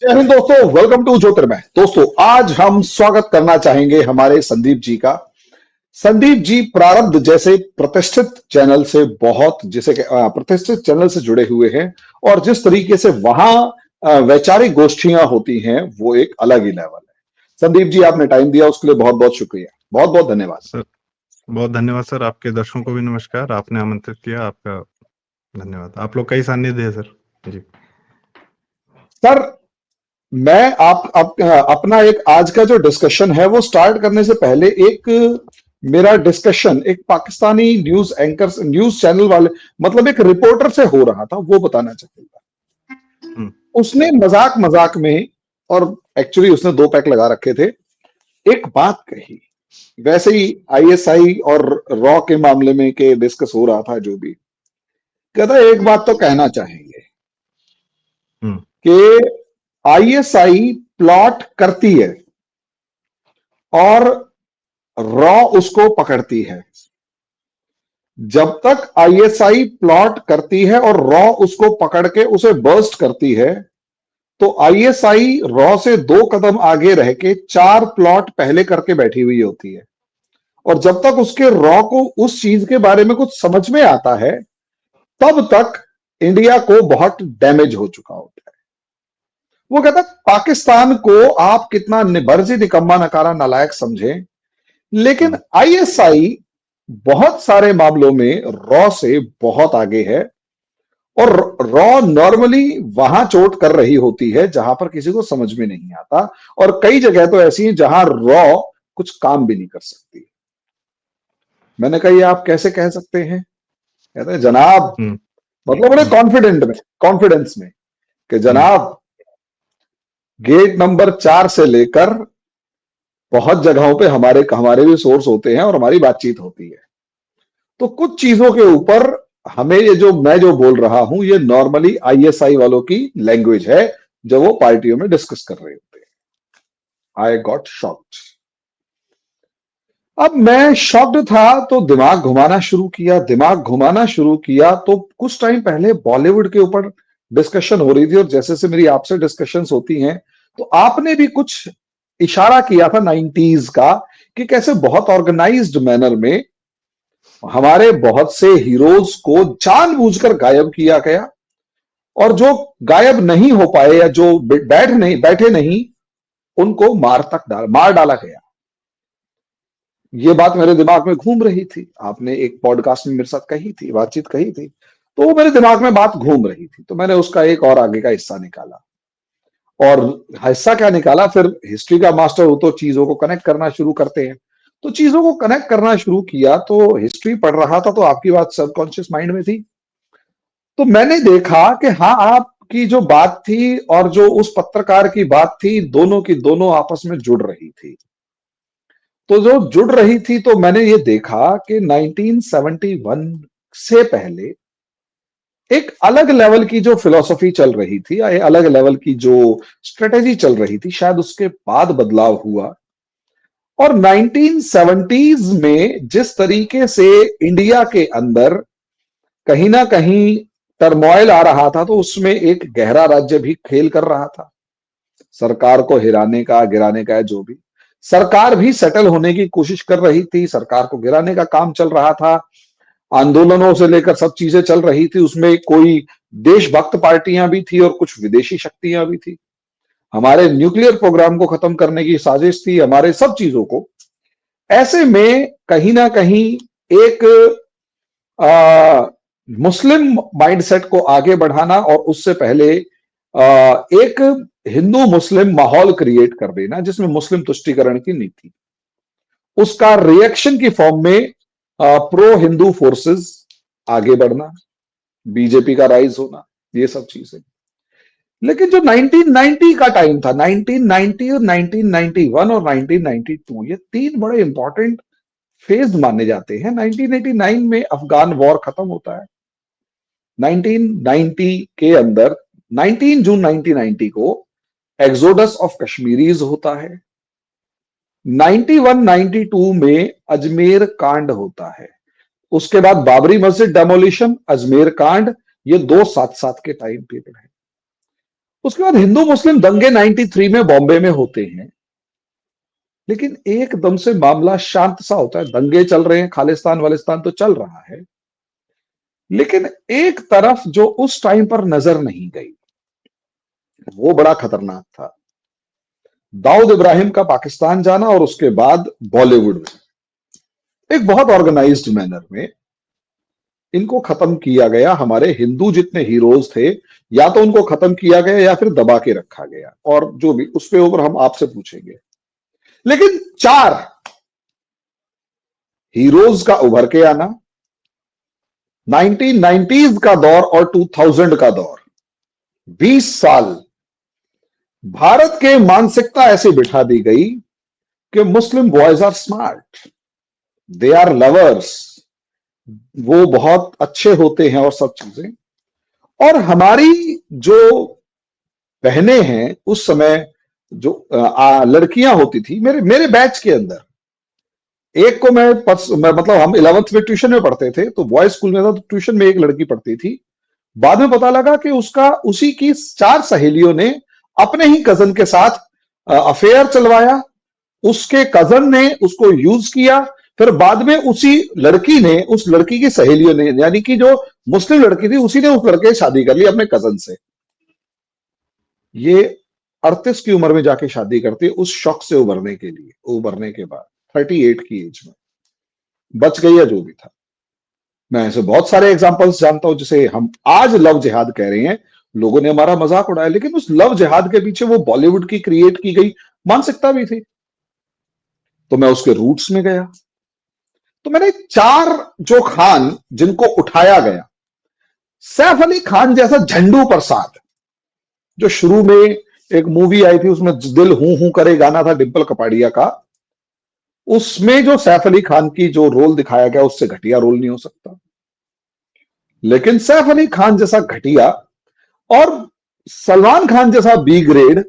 जय हिंद दोस्तों, welcome to ज्योतिर्मय। दोस्तों, आज हम स्वागत करना चाहेंगे हमारे संदीप जी का। संदीप जी प्रारब्ध जैसे प्रतिष्ठित चैनल से प्रतिष्ठित चैनल से जुड़े हुए हैं और जिस तरीके से वहां वैचारिक गोष्ठियां होती हैं वो एक अलग ही लेवल है। संदीप जी, आपने टाइम दिया उसके लिए बहुत बहुत शुक्रिया, बहुत बहुत धन्यवाद। सर, बहुत धन्यवाद सर। आपके दर्शकों को भी नमस्कार। आपने आमंत्रित किया, आपका धन्यवाद। आप लोग का ही सानिध्य है सर जी। सर, मैं अपना एक आज का जो डिस्कशन है वो स्टार्ट करने से पहले एक मेरा डिस्कशन एक Pakistani news anchor news channel वाले मतलब एक रिपोर्टर से हो रहा था, वो बताना चाहूंगा। उसने मजाक मजाक में, और एक्चुअली उसने 2 पैक लगा रखे थे, एक बात कही। वैसे ही आईएसआई और रॉ के मामले में के डिस्कस हो रहा था, जो भी कहता, एक बात तो कहना चाहेंगे कि आईएसआई प्लॉट करती है और रॉ उसको पकड़ती है। जब तक आईएसआई प्लॉट करती है और रॉ उसको पकड़ के उसे बर्स्ट करती है, तो आईएसआई रॉ से 2 कदम आगे रह के 4 प्लॉट पहले करके बैठी हुई होती है। और जब तक उसके रॉ को उस चीज के बारे में कुछ समझ में आता है, तब तक इंडिया को बहुत डैमेज हो चुका होता है। वो कहता, पाकिस्तान को आप कितना निभर्जी, निकम्मा, नकारा, नालायक समझें, लेकिन आईएसआई बहुत सारे मामलों में रॉ से बहुत आगे है। और रॉ नॉर्मली वहां चोट कर रही होती है जहां पर किसी को समझ में नहीं आता, और कई जगह तो ऐसी हैं जहां रॉ कुछ काम भी नहीं कर सकती। मैंने कहा, ये आप कैसे कह सकते हैं? कहते हैं, जनाब, मतलब बड़े कॉन्फिडेंस में कि जनाब, गेट नंबर 4 से लेकर बहुत जगहों पे हमारे भी सोर्स होते हैं और हमारी बातचीत होती है। तो कुछ चीजों के ऊपर हमें मैं जो बोल रहा हूं, ये नॉर्मली आईएसआई वालों की लैंग्वेज है जब वो पार्टियों में डिस्कस कर रहे होते हैं। I got shocked. अब मैं शॉक्ड था तो दिमाग घुमाना शुरू किया तो कुछ टाइम पहले बॉलीवुड के ऊपर डिस्कशन हो रही थी, और जैसे से मेरी आपसे डिस्कशंस होती हैं, तो आपने भी कुछ इशारा किया था 90s का, कि कैसे बहुत ऑर्गेनाइज्ड मैनर में हमारे बहुत से हीरोज को जानबूझकर गायब किया गया, और जो गायब नहीं हो पाए या जो बैठे नहीं, उनको मार डाला गया। ये बात मेरे दिमाग में घूम रही थी। आपने एक पॉडकास्ट में मेरे साथ बातचीत कही थी, तो वो मेरे दिमाग में बात घूम रही थी, तो मैंने उसका एक और आगे का हिस्सा निकाला। और हिस्सा क्या निकाला, फिर हिस्ट्री का मास्टर हो तो चीजों को कनेक्ट करना शुरू करते हैं। तो चीजों को कनेक्ट करना शुरू किया, तो हिस्ट्री पढ़ रहा था, तो आपकी बात सबकॉन्शियस माइंड में थी। तो मैंने देखा कि हाँ, आपकी जो बात थी और जो उस पत्रकार की बात थी, दोनों की दोनों आपस में जुड़ रही थी। तो जो जुड़ रही थी, तो मैंने ये देखा कि 1971 से पहले एक अलग लेवल की जो फिलॉसफी चल रही थी, या अलग लेवल की जो स्ट्रेटेजी चल रही थी, शायद उसके बाद बदलाव हुआ। और 1970s में जिस तरीके से इंडिया के अंदर कहीं ना कहीं टर्मोइल आ रहा था, तो उसमें एक गहरा राज्य भी खेल कर रहा था। सरकार को हिराने का, गिराने का, जो भी, सरकार भी सेटल होने की कोशिश कर रही थी, सरकार को गिराने का काम चल रहा था, आंदोलनों से लेकर सब चीजें चल रही थी। उसमें कोई देशभक्त पार्टियां भी थी और कुछ विदेशी शक्तियां भी थी। हमारे न्यूक्लियर प्रोग्राम को खत्म करने की साजिश थी, हमारे सब चीजों को। ऐसे में कहीं ना कहीं एक मुस्लिम माइंडसेट को आगे बढ़ाना, और उससे पहले एक हिंदू मुस्लिम माहौल क्रिएट कर देना जिसमें मुस्लिम तुष्टीकरण की नीति, उसका रिएक्शन की फॉर्म में प्रो हिंदू फोर्सेस आगे बढ़ना, बीजेपी का राइज होना, ये सब चीजें। लेकिन जो 1990 का टाइम था, 1990 और 1991 और 1992, ये 3 बड़े इंपॉर्टेंट फेज माने जाते हैं। 1989 में अफगान वॉर खत्म होता है। 1990 के अंदर 19 जून 1990 को एक्सोडस ऑफ कश्मीरीज होता है। 91-92 में अजमेर कांड होता है। उसके बाद बाबरी मस्जिद डेमोलिशन, अजमेर कांड, ये 2 साथ साथ के टाइम पीरियड है। उसके बाद हिंदू मुस्लिम दंगे 93 में बॉम्बे में होते हैं, लेकिन एकदम से मामला शांत सा होता है। दंगे चल रहे हैं, खालिस्तान वालिस्तान तो चल रहा है, लेकिन एक तरफ जो उस टाइम पर नजर नहीं गई, वो बड़ा खतरनाक था। दाऊद इब्राहिम का पाकिस्तान जाना और उसके बाद बॉलीवुड में एक बहुत ऑर्गेनाइज्ड मैनर में इनको खत्म किया गया। हमारे हिंदू जितने हीरोज थे, या तो उनको खत्म किया गया या फिर दबा के रखा गया, और जो भी उस पे ऊपर हम आपसे पूछेंगे। लेकिन 4 हीरोज का उभर के आना, 1990s का दौर और 2000 का दौर, 20 साल भारत के मानसिकता ऐसे बिठा दी गई कि Muslim boys are smart, they are lovers, वो बहुत अच्छे होते हैं और सब चीजें। और हमारी जो बहनें हैं उस समय, जो लड़कियां होती थी मेरे मेरे बैच के अंदर, एक को मैं मतलब हम 11th में ट्यूशन में पढ़ते थे, तो बॉयज स्कूल में था, तो ट्यूशन में एक लड़की पढ़ती थी। बाद में पता लगा कि उसका उसी की 4 सहेलियों ने अपने ही कजन के साथ अफेयर चलवाया, उसके कजन ने उसको यूज किया, फिर बाद में उसी लड़की ने, उस लड़की की सहेलियों ने, यानी कि जो मुस्लिम लड़की थी, उसी ने उस लड़के से शादी कर ली अपने कजन से। ये 38 की उम्र में जाके शादी करती है, उस शौक से उभरने के लिए, उभरने के बाद 38 की एज में बच गई या जो भी था। मैं ऐसे बहुत सारे एग्जांपल्स जानता हूं जिसे हम आज लव जिहाद कह रहे हैं। लोगों ने हमारा मजाक उड़ाया, लेकिन उस लव जिहाद के पीछे वो बॉलीवुड की क्रिएट की गई मानसिकता भी थी। तो मैं उसके रूट्स में गया, तो मैंने 4 जो खान जिनको उठाया गया, सैफ अली खान जैसा झंडू प्रसाद, जो शुरू में एक मूवी आई थी, उसमें दिल हूं करे गाना था डिंपल कपाड़िया का, उसमें जो सैफ अली खान की जो रोल दिखाया गया, उससे घटिया रोल नहीं हो सकता। लेकिन सैफ अली खान जैसा घटिया, और सलमान खान जैसा बी ग्रेड,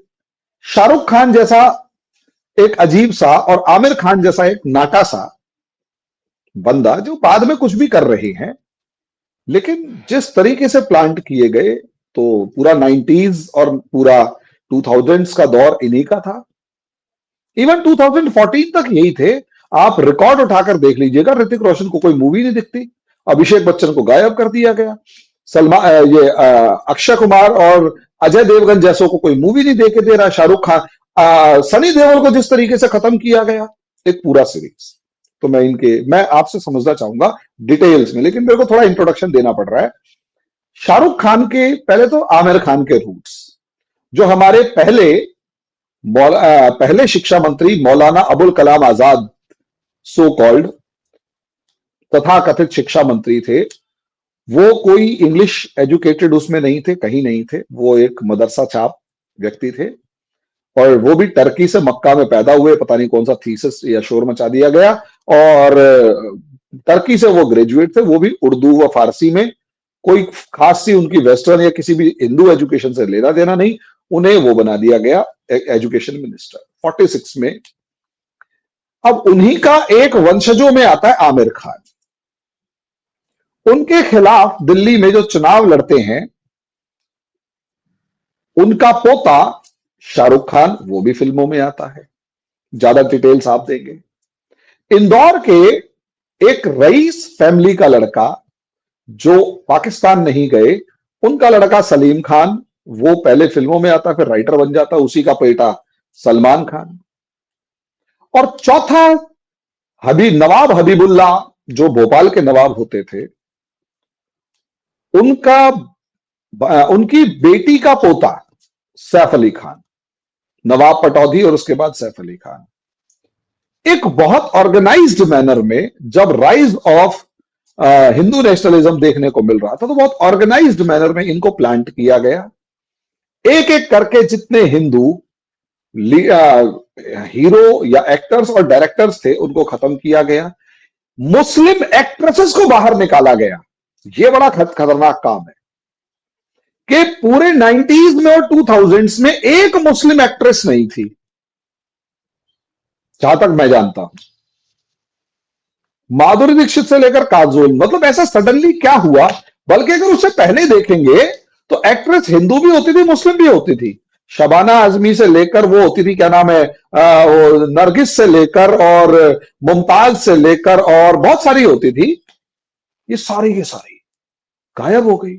शाहरुख खान जैसा एक अजीब सा, और आमिर खान जैसा एक नाटा सा बंदा, जो बाद में कुछ भी कर रहे हैं, लेकिन जिस तरीके से प्लांट किए गए, तो पूरा 90s और पूरा 2000s का दौर इन्हीं का था। इवन 2014 तक यही थे। आप रिकॉर्ड उठाकर देख लीजिएगा, ऋतिक रोशन को कोई मूवी नहीं दिखती, अभिषेक बच्चन को गायब कर दिया गया, अक्षय कुमार और अजय देवगन जैसों को कोई मूवी नहीं देके दे रहा, शाहरुख खान, सनी देओल को जिस तरीके से खत्म किया गया, एक पूरा सीरीज। तो मैं आपसे समझना चाहूंगा डिटेल्स में, लेकिन मेरे को थोड़ा इंट्रोडक्शन देना पड़ रहा है। शाहरुख खान के पहले तो आमिर खान के रूट्स, जो हमारे पहले शिक्षा मंत्री मौलाना अबुल कलाम आजाद, सो कॉल्ड तथा कथित शिक्षा मंत्री थे, वो कोई इंग्लिश एजुकेटेड उसमें नहीं थे, कहीं नहीं थे, वो एक मदरसा छाप व्यक्ति थे, और वो भी टर्की से मक्का में पैदा हुए, पता नहीं कौन सा थीसिस या शोर मचा दिया गया, और टर्की से वो ग्रेजुएट थे, वो भी उर्दू व फारसी में, कोई खास सी उनकी वेस्टर्न या किसी भी हिंदू एजुकेशन से लेना देना नहीं, उन्हें वो बना दिया गया एजुकेशन मिनिस्टर 46 में। अब उन्हीं का एक वंशजों में आता है आमिर खान। उनके खिलाफ दिल्ली में जो चुनाव लड़ते हैं, उनका पोता शाहरुख खान, वो भी फिल्मों में आता है, ज्यादा डिटेल्स आप देंगे। इंदौर के एक रईस फैमिली का लड़का जो पाकिस्तान नहीं गए, उनका लड़का सलीम खान, वो पहले फिल्मों में आता, फिर राइटर बन जाता, उसी का बेटा सलमान खान। और चौथा नवाब हबीबुल्ला, जो भोपाल के नवाब होते थे, उनकी बेटी का पोता सैफ अली खान, नवाब पटौदी और उसके बाद सैफ अली खान। एक बहुत ऑर्गेनाइज्ड मैनर में जब राइज ऑफ हिंदू नेशनलिज्म देखने को मिल रहा था, तो बहुत ऑर्गेनाइज्ड मैनर में इनको प्लांट किया गया। एक एक करके जितने हिंदू हीरो या एक्टर्स और डायरेक्टर्स थे, उनको खत्म किया गया। मुस्लिम एक्ट्रेसेस को बाहर निकाला गया। यह बड़ा खतरनाक काम है कि पूरे 90s में और 2000s में एक मुस्लिम एक्ट्रेस नहीं थी, जहां तक मैं जानता हूं। माधुरी दीक्षित से लेकर काजोल, मतलब ऐसा सडनली क्या हुआ? बल्कि अगर उससे पहले देखेंगे तो एक्ट्रेस हिंदू भी होती थी, मुस्लिम भी होती थी। शबाना आजमी से लेकर वो होती थी, क्या नाम है, वो नरगिस से लेकर और मुमताज से लेकर और बहुत सारी होती थी। ये सारी की सारी गायब हो गई।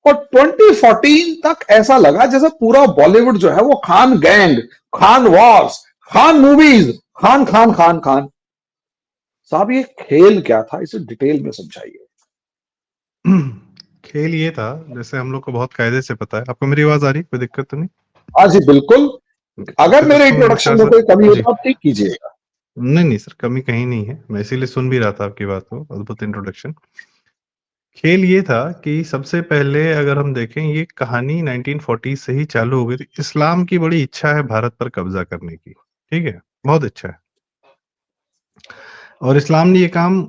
और 2014 तक ऐसा लगा जैसे पूरा बॉलीवुड जो है वो Khan gang, Khan Wars, Khan movies, Khan Khan Khan Khan. साहब ये खेल क्या था, इसे डिटेल में समझाइए। खेल ये था, जैसे हम लोग को बहुत कायदे से पता है। आपको मेरी आवाज आ रही है? कोई दिक्कत तो नहीं? हाँ जी बिल्कुल। अगर आपके मेरे दर्शकों को इंट्रोडक्शन नमस्कार में सर। कोई कमी हो जी। तो आप ठीक कीजिएगा। नहीं नहीं सर, कमी कहीं नहीं है, मैं इसीलिए सुन भी रहा था आपकी बात को। अद्भुत इंट्रोडक्शन। खेल ये था कि सबसे पहले अगर हम देखें, ये कहानी 1940 से ही चालू हो गई थी। इस्लाम की बड़ी इच्छा है भारत पर कब्जा करने की, ठीक है, बहुत इच्छा है। और इस्लाम ने ये काम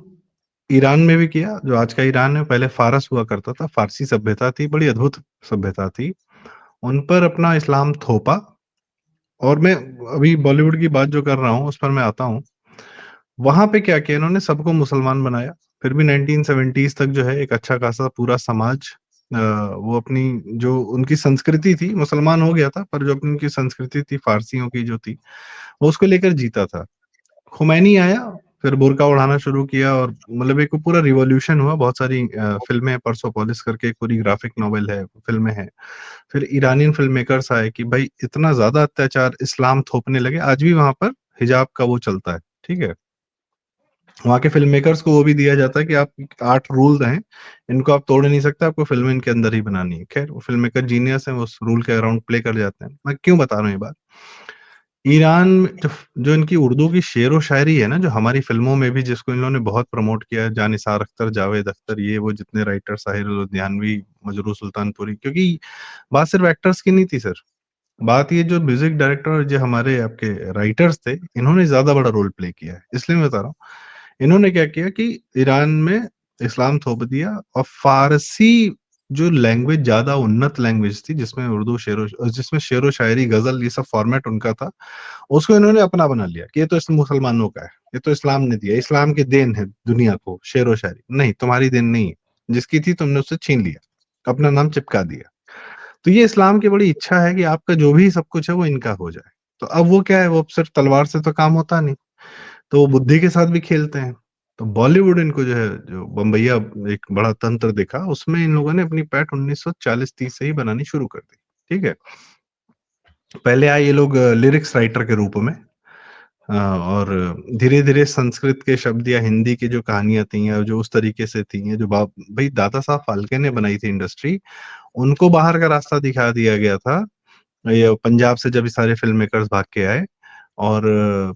ईरान में भी किया। जो आज का ईरान है, पहले फारस हुआ करता था, फारसी सभ्यता थी, बड़ी अद्भुत सभ्यता थी। उन पर अपना इस्लाम थोपा। और मैं अभी बॉलीवुड की बात जो कर रहा हूँ उस पर मैं आता हूँ। वहां पे क्या किया इन्होंने, सबको मुसलमान बनाया। फिर भी 1970s तक जो है एक अच्छा खासा पूरा समाज वो अपनी जो उनकी संस्कृति थी, मुसलमान हो गया था, पर जो अपनी उनकी संस्कृति थी फारसियों की जो थी, वो उसको लेकर जीता था। खुमैनी आया, फिर बुर्का उड़ाना शुरू किया, और मतलब एक पूरा रिवॉल्यूशन हुआ। बहुत सारी फिल्में, परसोपोलिस करके एक पूरी ग्राफिक नॉवेल है, फिल्में हैं। फिर ईरानियन फिल्म मेकर्स आए कि भाई इतना ज्यादा अत्याचार इस्लाम थोपने लगे। आज भी वहां पर हिजाब का वो चलता है, ठीक है। वहाँ के फिल्म मेकर्स को वो भी दिया जाता है कि आप 8 रूल हैं, इनको आप तोड़ नहीं सकते, आपको फिल्म इनके अंदर ही बनानी है। खैर, वो फिल्म मेकर जीनियस है, वो उस रूल के अराउंड प्ले कर जाते हैं। मैं क्यों बता रहा हूँ ये बात? ईरान में जो इनकी उर्दू की शेर व शायरी है ना, जो हमारी फिल्मों में भी जिसको इन्होंने बहुत प्रमोट किया है, जानिसार अख्तर, जावेद अख्तर, ये वो जितने राइटर, साहिर लुधियानवी, मजरू सुल्तानपुरी, क्योंकि बात सिर्फ एक्टर्स की नहीं थी सर। बात ये, जो म्यूजिक डायरेक्टर और जो हमारे आपके राइटर्स थे, इन्होंने ज्यादा बड़ा रोल प्ले किया है। इसलिए मैं बता रहा हूँ, इन्होंने क्या किया कि ईरान में इस्लाम थोप दिया, और फारसी जो लैंग्वेज ज्यादा उन्नत लैंग्वेज थी, जिसमें उर्दू जिसमें शेरो शायरी, गजल, ये सब फॉर्मेट उनका था, उसको इन्होंने अपना बना लिया कि ये तो इस मुसलमानों का है, ये तो इस्लाम ने दिया, इस्लाम की देन है दुनिया को शेरो शायरी। नहीं, तुम्हारी देन नहीं है, जिसकी थी तुमने उससे छीन लिया, अपना नाम चिपका दिया। तो ये इस्लाम की बड़ी इच्छा है कि आपका जो भी सब कुछ है वो इनका हो जाए। तो अब वो क्या है, वो सिर्फ तलवार से तो काम होता नहीं, तो वो बुद्धि के साथ भी खेलते हैं। तो बॉलीवुड इनको जो है, जो बम्बैया एक बड़ा तंत्र देखा, उसमें इन लोगों ने अपनी पैठ 1940-30 से ही बनानी शुरू कर दी, ठीक है। पहले आए ये लोग लिरिक्स राइटर के रूप में, और धीरे धीरे संस्कृत के शब्द या हिंदी की जो कहानियां थी, या जो उस तरीके से थी, जो बाप भाई दादा साहब फाल्के ने बनाई थी इंडस्ट्री, उनको बाहर का रास्ता दिखा दिया गया था। ये पंजाब से जब ये सारे फिल्म मेकर्स भाग के आए, और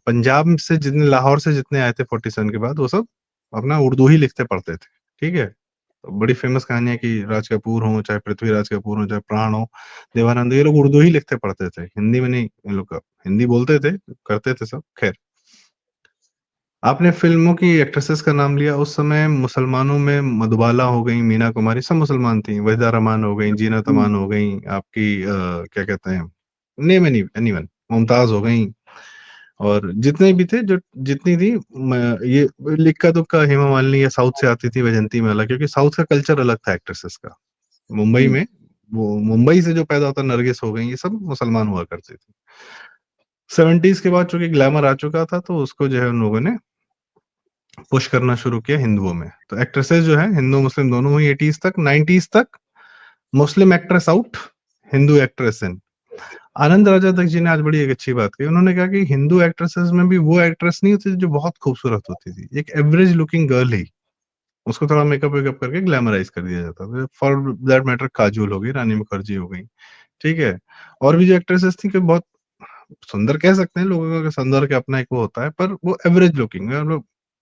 पंजाब से जितने, लाहौर से जितने आए थे 47 के बाद, वो सब अपना उर्दू ही लिखते पढ़ते थे, ठीक है। तो बड़ी फेमस कहानी है कि राज कपूर हो, चाहे पृथ्वीराज कपूर हो, चाहे प्राण हो, देवानंद, ये लोग उर्दू ही लिखते पढ़ते थे, हिंदी में नहीं। इन लोग का हिंदी बोलते थे, करते थे सब। खैर, आपने फिल्मों की एक्ट्रेसेस का नाम लिया। उस समय मुसलमानों में मधुबाला हो गई, मीना कुमारी, सब मुसलमान थी। वहीदा रहमान हो गई, जीनत अमान हो गई, आपकी क्या कहते हैं, नेम एनीवन, मुमताज हो गई, और जितने भी थे, जो जितनी थी, ये लिक्का दुक्का हेमा मालिनी या साउथ से आती थी वैजंती माला, क्योंकि साउथ का कल्चर अलग था एक्ट्रेसेस का। मुंबई में, वो मुंबई से जो पैदा होता, नरगिस हो गई, ये सब मुसलमान हुआ करती थी। 70s के बाद चूंकि ग्लैमर आ चुका था, तो उसको जो है उन लोगों ने पुश करना शुरू किया हिंदुओं में। तो एक्ट्रेसेस जो है हिंदू मुस्लिम दोनों हुई 80s तक। 90s तक Muslim actress out, Hindu actress in. Anand Raja तक जी ने आज बड़ी एक अच्छी बात कही। उन्होंने कहा कि हिंदू एक्ट्रेसेस में भी वो एक्ट्रेस नहीं होती जो बहुत खूबसूरत होती थी, एक एवरेज लुकिंग गर्ल ही, उसको थोड़ा मेकअप वेकअप करके ग्लैमराइज कर दिया जाता था। फॉर दैट मैटर काजोल हो गई, रानी मुखर्जी हो गई, ठीक है। और भी जो एक्ट्रेसेस थी कि बहुत सुंदर कह सकते हैं, लोगों का सुंदर का अपना एक वो होता है, पर वो average looking,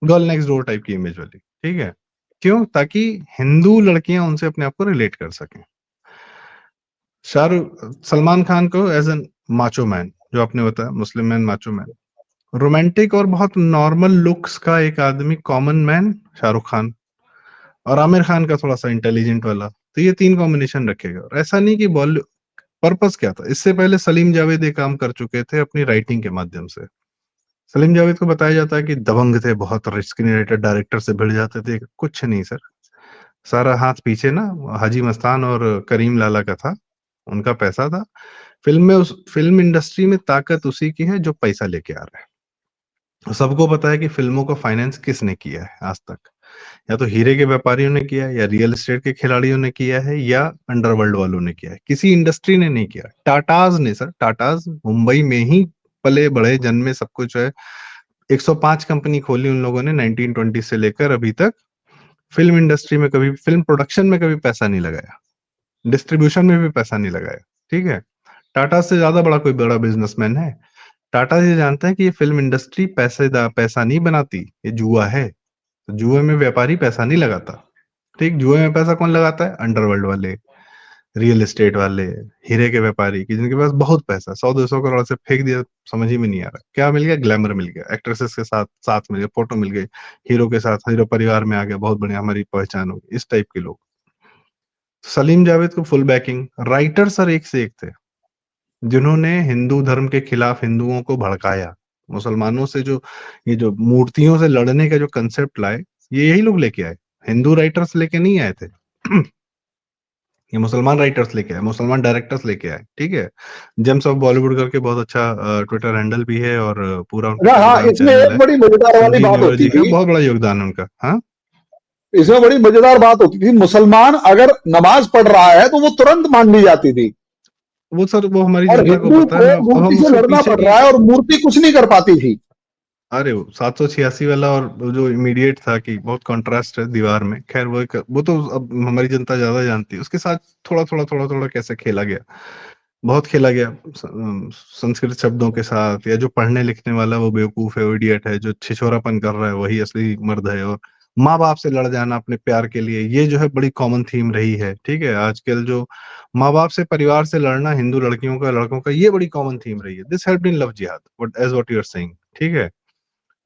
girl next door type की इमेज वाली, ठीक है। क्यों? ताकि हिंदू लड़कियां उनसे अपने आप को रिलेट कर सकें। शाहरुख सलमान खान को एज एन माचो मैन, जो आपने बताया, Muslim man, macho man, romantic और बहुत नॉर्मल लुक्स का एक आदमी, कॉमन मैन, शाहरुख खान। और आमिर खान का थोड़ा सा इंटेलिजेंट वाला। तो ये 3 कॉम्बिनेशन रखेगा। और ऐसा नहीं कि बॉलीवुड, पर्पस क्या था, इससे पहले सलीम जावेद ये काम कर चुके थे अपनी राइटिंग के माध्यम से। सलीम जावेद को बताया जाता है कि दबंग थे, बहुत रिस्क राइटर, डायरेक्टर से भिड़ जाते थे। कुछ नहीं सर, सारा हाथ पीछे ना हाजी मस्तान और करीम लाला का था, उनका पैसा था। फिल्म इंडस्ट्री में ताकत उसी की है जो पैसा लेके आ रहा है। सबको पता है कि फिल्मों को फाइनेंस किसने किया है आज तक, या तो हीरे के व्यापारियों ने किया है, या रियल एस्टेट के खिलाड़ियों ने किया है, या अंडरवर्ल्ड वालों ने किया है। किसी इंडस्ट्री ने नहीं किया। टाटाज ने सर, टाटाज मुंबई में ही पले बड़े, जन्मे, सब कुछ है। 105 कंपनी खोली उन लोगों ने 1920 से लेकर अभी तक। फिल्म इंडस्ट्री में कभी, फिल्म प्रोडक्शन में कभी पैसा नहीं लगाया, डिस्ट्रीब्यूशन में भी पैसा नहीं लगाया। ठीक है, टाटा से ज्यादा बड़ा कोई बड़ा बिजनेसमैन है? टाटा ये जानते हैं कि ये फिल्म इंडस्ट्री पैसा नहीं बनाती, ये जुआ है। तो जुए में व्यापारी पैसा नहीं लगाता। ठीक, जुए में पैसा कौन लगाता है? अंडरवर्ल्ड वाले, रियल एस्टेट वाले, हीरे के व्यापारी, कि जिनके पास बहुत पैसा, 100-200 करोड़ से फेंक दिया, समझ ही में नहीं आ रहा क्या मिल गया। ग्लैमर मिल गया, एक्ट्रेसेस के साथ साथ मिल गया, फोटो मिल गई, हीरो के साथ, हीरो परिवार में आ गया, बहुत बढ़िया, हमारी पहचान होगी, इस टाइप के लोग। सलीम जावेद को फुल बैकिंग। राइटर सर एक से एक थे, जिन्होंने हिंदू धर्म के खिलाफ हिंदुओं को भड़काया। मुसलमानों से जो, ये जो मूर्तियों से लड़ने का जो कंसेप्ट लाए, ये यही लोग लेके आए। हिंदू राइटर्स लेके नहीं आए थे। ये मुसलमान राइटर्स लेके आए, मुसलमान डायरेक्टर्स लेके आए। ठीक है, जेम्स ऑफ बॉलीवुड करके बहुत अच्छा ट्विटर हैंडल भी है, और पूरा उनका अच्छा, हाँ, टेलीग्राम इसमें चैनल एक है। बड़ी मजेदार वाली संजीव बात नेवरा होती जी का थी। बहुत बड़ा योगदान है उनका। हाँ, इसमें बड़ी मजेदार बात होती थी, मुसलमान अगर नमाज पढ़ रहा है तो वो तुरंत मान ली जाती थी, वो सर, वो हमारी और जनता को हिंदू पता है। को मैं अब मूर्ति हम से उसके लड़ना पीछे पड़ की, रहा है और मूर्ति कुछ नहीं कर पाती थी। अरे वो 786 वाला, और वो जो इमीडिएट था कि बहुत कंट्रास्ट है दीवार में, खैर वो तो अब हमारी जनता ज्यादा जानती है। उसके साथ थोड़ा थोड़ा कैसे खेला गया, बहुत खेला गया। संस्कृत शब्दों के साथ, या जो पढ़ने लिखने वाला वो बेवकूफ है, वो इडियट है, जो छिछोरापन कर रहा है वही असली मर्द है, और माँ बाप से लड़ जाना अपने प्यार के लिए, ये जो है बड़ी कॉमन थीम रही है। ठीक है, आजकल जो माँ बाप से, परिवार से लड़ना, हिंदू लड़कियों का, लड़कों का, ये बड़ी कॉमन थीम रही है। This helped in love jihad, what as what you are saying. ठीक है,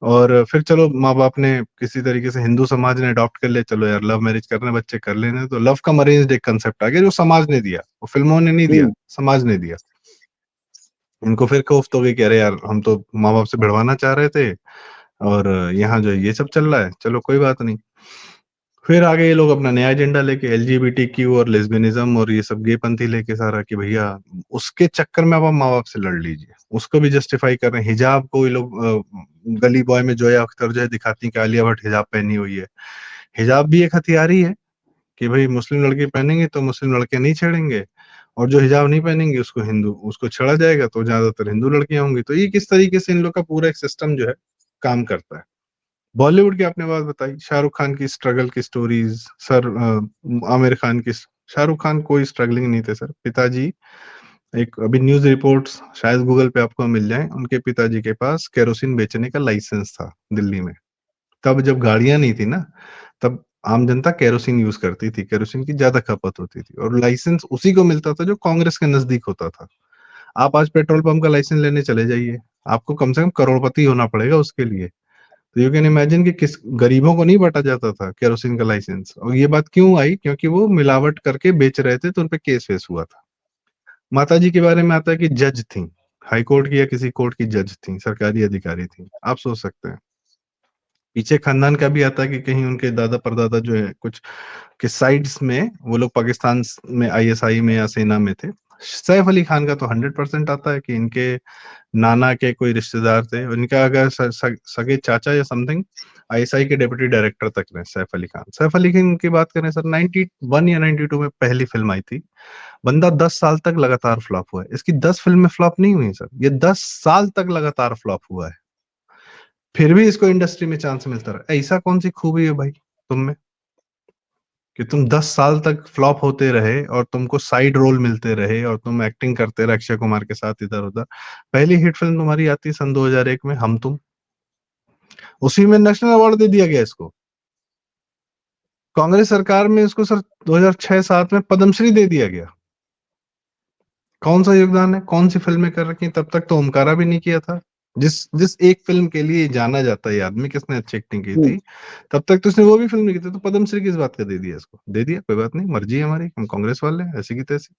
और फिर चलो माँ बाप ने किसी तरीके से, हिंदू समाज ने अडॉप्ट कर लिया, चलो यार लव मैरिज करने बच्चे कर लेने, तो लव कम अरेंज्ड एक कंसेप्ट आ गया, जो समाज ने दिया, वो फिल्मों ने नहीं दिया, हम्म। समाज ने दिया। इनको फिर कोफ्त हो गई कि अरे यार, हम तो माँ बाप से भिड़वाना चाह रहे थे, और यहाँ जो ये सब चल रहा है, चलो कोई बात नहीं। फिर आगे ये लोग अपना नया एजेंडा लेके, एलजीबीटीक्यू और लेस्बियनिज्म और ये सब गे पंथी लेके सारा, कि भैया उसके चक्कर में अब आप माँ बाप से लड़ लीजिए, उसको भी जस्टिफाई कर रहे हैं। हिजाब को ये लोग, गली बॉय में जोया अख्तर जो है दिखाती कि आलिया भट्ट हिजाब पहनी हुई है। हिजाब भी एक हथियार ही है, कि भाई मुस्लिम लड़के पहनेंगे तो मुस्लिम लड़के नहीं छेड़ेंगे, और जो हिजाब नहीं पहनेंगे उसको छेड़ा जाएगा, तो ज्यादातर हिंदू लड़कियां होंगी। तो ये किस तरीके से इन लोग का पूरा एक सिस्टम जो है काम करता है। बॉलीवुड की आपने बात बताई, शाहरुख खान की स्ट्रगल की स्टोरीज सर, आमिर खान की। शाहरुख खान कोई स्ट्रगलिंग नहीं थे सर, पिताजी, एक अभी न्यूज रिपोर्ट्स शायद गूगल पे आपको मिल जाए, उनके पिताजी के पास केरोसिन बेचने का लाइसेंस था दिल्ली में। तब जब गाड़ियां नहीं थी ना, तब आम जनता केरोसिन यूज करती थी, केरोसिन की ज्यादा खपत होती थी, और लाइसेंस उसी को मिलता था जो कांग्रेस के नजदीक होता था। आप आज पेट्रोल पंप का लाइसेंस लेने चले जाइए, आपको कम से कम करोड़पति होना पड़ेगा उसके लिए। तो यू कैन इमेजिन कि किस गरीबों को नहीं बांटा जाता था केरोसिन का लाइसेंस। और ये बात क्यों आई? क्योंकि वो मिलावट करके बेच रहे थे, तो उनपे केस वेस हुआ था। माता जी के बारे में आता है कि जज थी, हाई कोर्ट की या किसी कोर्ट की जज थी, सरकारी अधिकारी थी। आप सोच सकते हैं। पीछे खानदान का भी आता है कि कहीं उनके दादा परदादा जो है कुछ के साइड्स में, वो लोग पाकिस्तान में आईएसआई में या सेना में थे। सैफ अली खान का तो 100% आता है कि इनके नाना के कोई रिश्तेदार थे, इनका अगर सगे चाचा या समथिंग आईएसआई के डिप्टी डायरेक्टर तक रहे सैफ अली खान। सैफ अली खान की बात करें सर, 91 या 92 में पहली फिल्म आई थी। बंदा 10 साल तक लगातार फ्लॉप हुआ है। इसकी 10 फिल्में फ्लॉप नहीं हुई सर, ये 10 साल तक लगातार फ्लॉप हुआ है, फिर भी इसको इंडस्ट्री में चांस मिलता रहा। ऐसा कौन सी खूबी है भाई तुम में, कि तुम 10 साल तक फ्लॉप होते रहे, और तुमको साइड रोल मिलते रहे, और तुम एक्टिंग करते रहे अक्षय कुमार के साथ इधर उधर। पहली हिट फिल्म तुम्हारी आती सन 2001 में, हम तुम, उसी में नेशनल अवार्ड दे दिया गया इसको। कांग्रेस सरकार में इसको सर 2006-7 में पद्मश्री दे दिया गया। कौन सा योगदान है, कौन सी फिल्में कर रखी? तब तक तो ओमकारा भी नहीं किया था, जिस जिस एक फिल्म के लिए जाना जाता है ये आदमी, किसने अच्छी एक्टिंग की हम्म। थी, तब तक तो इसने वो भी फिल्म नहीं की थी। तो पद्मश्री किस बात का दे दिया इसको? दे दिया, कोई बात नहीं, मर्जी है हमारी, हम कांग्रेस वाले हैं, ऐसी की तैसी।